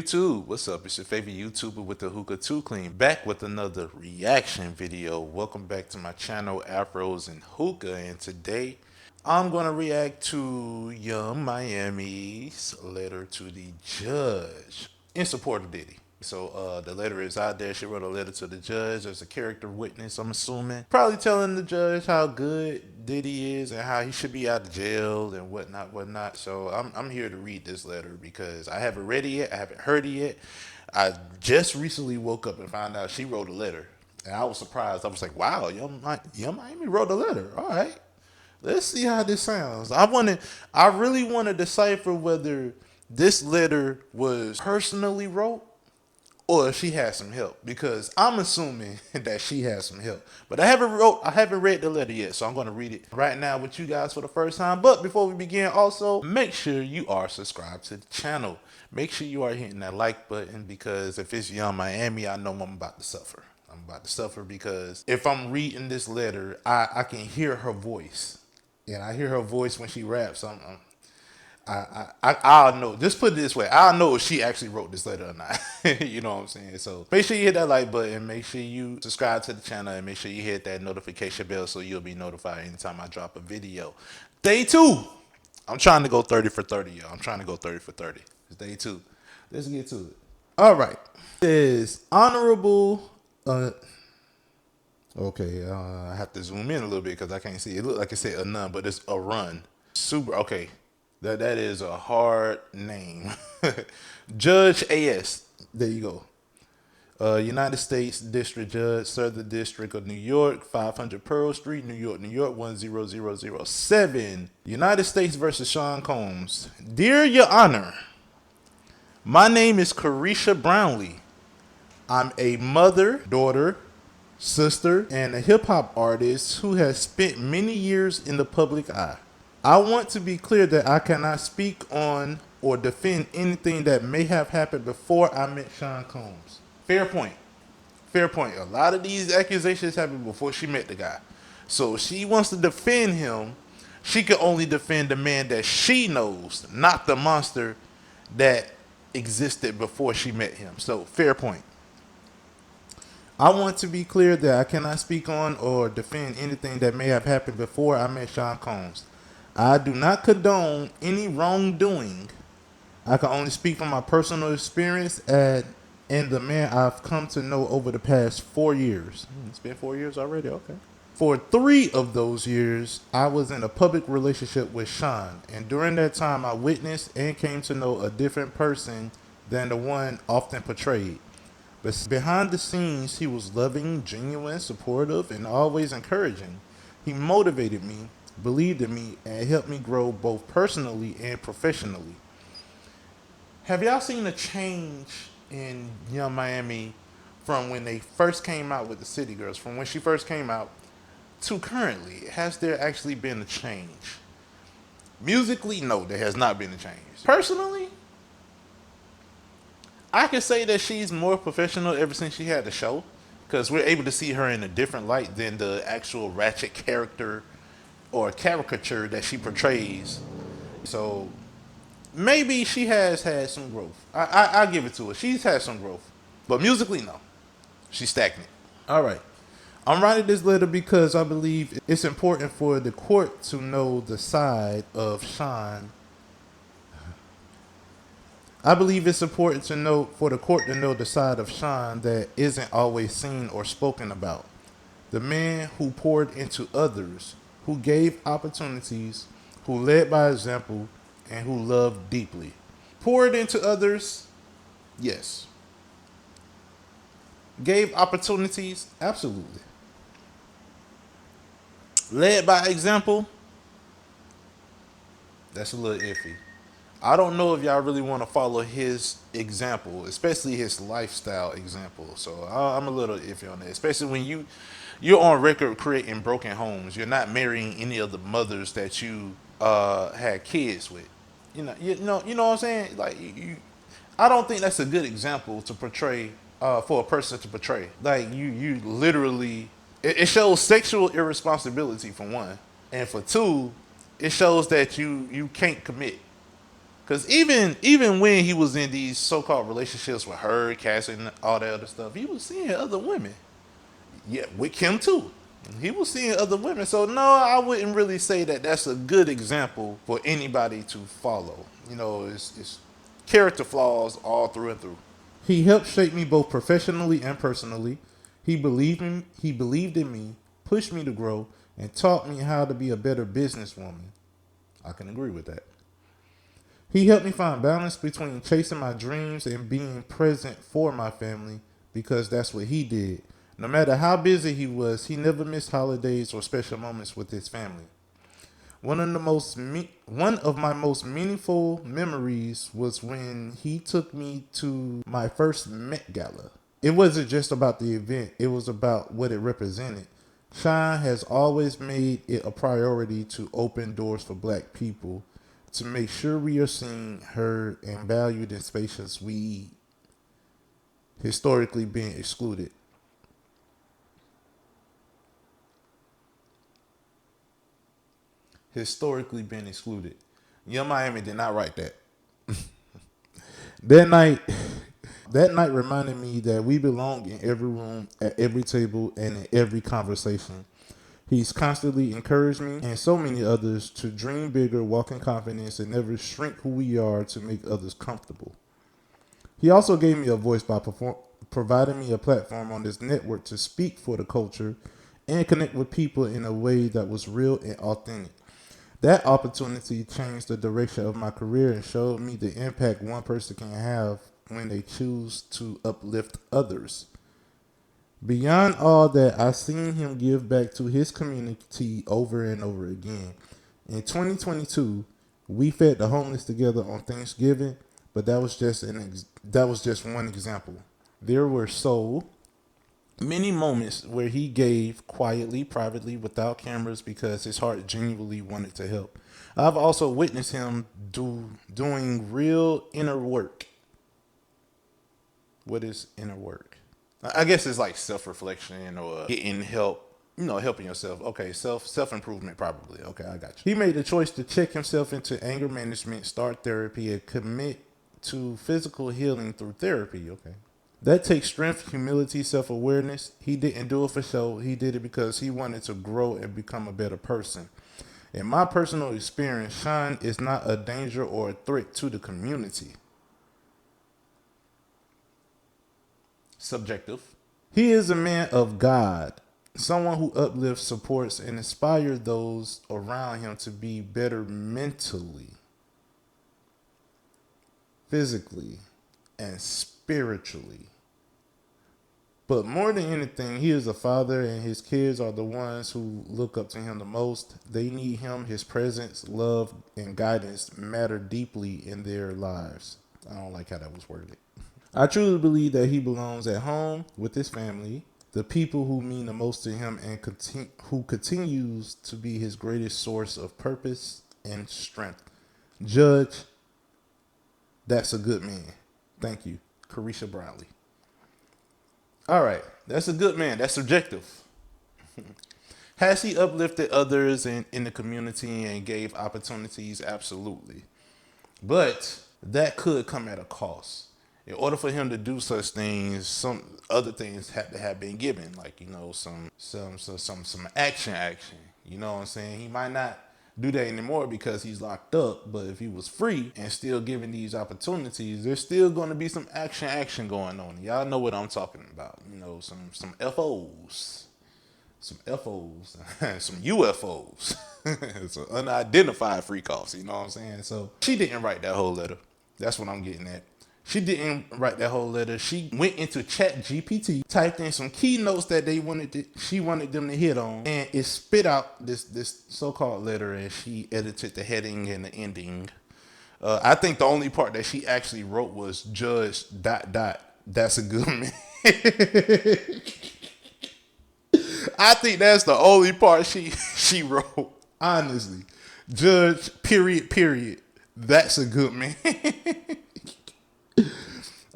YouTube, what's up? It's your favorite YouTuber with the hookah too clean, back with another reaction video. Welcome back to my channel, Afros and Hookah, and today I'm gonna react to Young Miami's letter to the judge in support of Diddy. So the letter is out there. She wrote a letter to the judge as a character witness, I'm assuming. Probably telling the judge how good Diddy is and how he should be out of jail and whatnot, whatnot. So I'm here to read this letter because I haven't read it yet. I haven't heard it yet. I just recently woke up and found out she wrote a letter. And I was surprised. I was like, wow, Young Miami wrote a letter. All right. Let's see how this sounds. I really want to decipher whether this letter was personally wrote or if she has some help, because I'm assuming that she has some help. But I haven't read the letter yet, so I'm going to read it right now with you guys for the first time. But before we begin, also make sure you are subscribed to the channel. Make sure you are hitting that like button, because if it's Young Miami, I know I'm about to suffer. I'm about to suffer because if I'm reading this letter, I can hear her voice, and I hear her voice when she raps. I'll know. Just put it this way: I'll know if she actually wrote this letter or not. You know what I'm saying? So make sure you hit that like button. Make sure you subscribe to the channel, and make sure you hit that notification bell so you'll be notified anytime I drop a video. Day 2. I'm trying to go 30 for 30, y'all. I'm trying to go 30 for 30. It's day 2. Let's get to it. All right. It is honorable. Okay. I have to zoom in a little bit because I can't see. It looked like it said a none, but it's a run. Super. Okay. That is a hard name. Judge A.S. There you go. United States District Judge, Southern District of New York, 500 Pearl Street, New York, New York, 10007. United States versus Sean Combs. Dear Your Honor, my name is Carisha Brownlee. I'm a mother, daughter, sister, and a hip-hop artist who has spent many years in the public eye. I want to be clear that I cannot speak on or defend anything that may have happened before I met Sean Combs. Fair point. Fair point. A lot of these accusations happened before she met the guy. So if she wants to defend him, she can only defend the man that she knows, not the monster that existed before she met him. So fair point. I want to be clear that I cannot speak on or defend anything that may have happened before I met Sean Combs. I do not condone any wrongdoing. I can only speak from my personal experience and the man I've come to know over the past 4 years. It's been 4 years already, okay. For 3 of those years, I was in a public relationship with Sean, and during that time I witnessed and came to know a different person than the one often portrayed. But behind the scenes, he was loving, genuine, supportive, and always encouraging. He motivated me, believed in me, and helped me grow both personally and professionally. Have y'all seen a change in Young Miami from when they first came out with the City Girls, from when she first came out to currently? Has there actually been a change? Musically, no, there has not been a change. Personally, I can say that she's more professional ever since she had the show, because we're able to see her in a different light than the actual ratchet character or caricature that she portrays. So maybe she has had some growth. I give it to her. She's had some growth. But musically, no. She's stagnant. All right. I'm writing this letter because I believe it's important for the court to know the side of Sean. I believe it's important to know for the court to know the side of Sean that isn't always seen or spoken about. The man who poured into others, who gave opportunities, who led by example, and who loved deeply. Poured into others, yes. Gave opportunities, absolutely. Led by example, that's a little iffy. I don't know if y'all really want to follow his example, especially his lifestyle example. So I'm a little iffy on that, especially when you're on record creating broken homes. You're not marrying any of the mothers that you had kids with. You know what I'm saying? Like I don't think that's a good example to portray for a person to portray. Like you literally, it shows sexual irresponsibility for one, and for two, it shows that you can't commit. Cause even when he was in these so-called relationships with her, Cassie, and all that other stuff, he was seeing other women. Yeah, with Kim too. He was seeing other women. So no, I wouldn't really say that that's a good example for anybody to follow. You know, it's character flaws all through and through. He helped shape me both professionally and personally. He believed in me, pushed me to grow, and taught me how to be a better businesswoman. I can agree with that. He helped me find balance between chasing my dreams and being present for my family because that's what he did. No matter how busy he was, he never missed holidays or special moments with his family. One of my most meaningful memories was when he took me to my first Met Gala. It wasn't just about the event, it was about what it represented. Shine has always made it a priority to open doors for black people, to make sure we are seen, heard, and valued in spaces we historically been excluded. Historically been excluded. Young Miami did not write that. That night, that night reminded me that we belong in every room, at every table, and in every conversation. He's constantly encouraged me and so many others to dream bigger, walk in confidence, and never shrink who we are to make others comfortable. He also gave me a voice by providing me a platform on this network to speak for the culture and connect with people in a way that was real and authentic. That opportunity changed the direction of my career and showed me the impact one person can have when they choose to uplift others. Beyond all that, I seen him give back to his community over and over again. In 2022, we fed the homeless together on Thanksgiving, but that was just one example. There were so many moments where he gave quietly, privately, without cameras because his heart genuinely wanted to help. I've also witnessed him doing real inner work. What is inner work? I guess it's like self-reflection or getting help, helping yourself. Okay, self-improvement probably. Okay, I got you. He made the choice to check himself into anger management, start therapy, and commit to physical healing through therapy. Okay. That takes strength, humility, self-awareness. He didn't do it for show. He did it because he wanted to grow and become a better person. In my personal experience, Sean is not a danger or a threat to the community. Subjective. He is a man of God, someone who uplifts, supports, and inspires those around him to be better mentally, physically, and spiritually. But more than anything, he is a father, and his kids are the ones who look up to him the most. They need him. His presence, love, and guidance matter deeply in their lives. I don't like how that was worded. I truly believe that he belongs at home with his family, the people who mean the most to him, and who continues to be his greatest source of purpose and strength. Judge, that's a good man. Thank you, Carisha Brownlee. All right, that's a good man. That's subjective. Has he uplifted others in the community and gave opportunities? Absolutely. But that could come at a cost. In order for him to do such things, some other things had to have been given, like some action. You know what I'm saying? He might not do that anymore because he's locked up. But if he was free and still given these opportunities, there's still going to be some action going on. Y'all know what I'm talking about. Some FOs, some FOs, some UFOs, some unidentified freak offs. You know what I'm saying? So she didn't write that whole letter. That's what I'm getting at. She didn't write that whole letter. She went into Chat GPT, typed in some keynotes that she wanted them to hit on, and it spit out this so-called letter, and she edited the heading and the ending. I think the only part that she actually wrote was Judge ... That's a good man. I think that's the only part she wrote. Honestly, Judge ... That's a good man.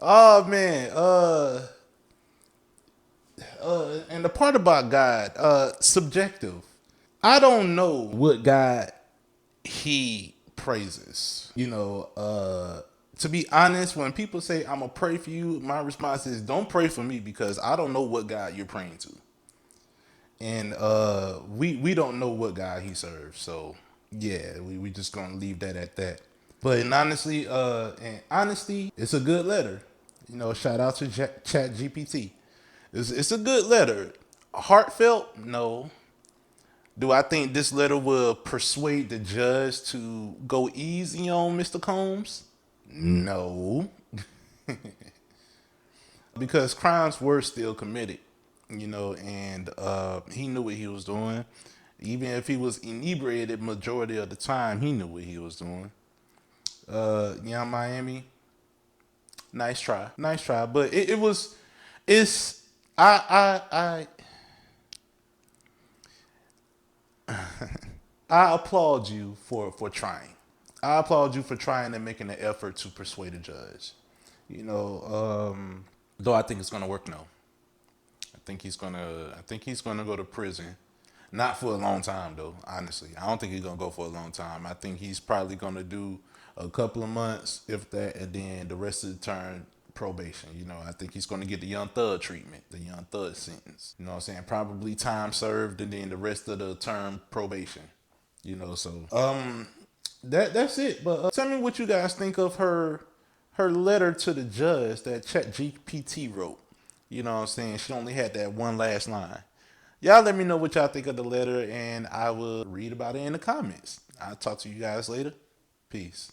Oh man, and the part about God, subjective. I don't know what God he praises. To be honest, when people say I'm gonna pray for you, my response is don't pray for me because I don't know what God you're praying to. And we don't know what God he serves. So yeah, we just gonna leave that at that. But in honesty, it's a good letter. Shout out to Chat GPT. It's a good letter. Heartfelt? No. Do I think this letter will persuade the judge to go easy on Mr. Combs? No. Because crimes were still committed, and he knew what he was doing. Even if he was inebriated majority of the time, he knew what he was doing. Young Miami, nice try, but it's I applaud you for trying. I applaud you for trying and making an effort to persuade a judge. Though I think it's gonna work. No, I think he's gonna go to prison. Not for a long time though. Honestly, I don't think he's gonna go for a long time. I think he's probably gonna do a couple of months, if that, and then the rest of the term probation. I think he's gonna get the young thug treatment, the young thug sentence. You know what I'm saying? Probably time served, and then the rest of the term probation. That's it. But tell me what you guys think of her letter to the judge that ChatGPT wrote. You know what I'm saying? She only had that one last line. Y'all let me know what y'all think of the letter, and I will read about it in the comments. I'll talk to you guys later. Peace.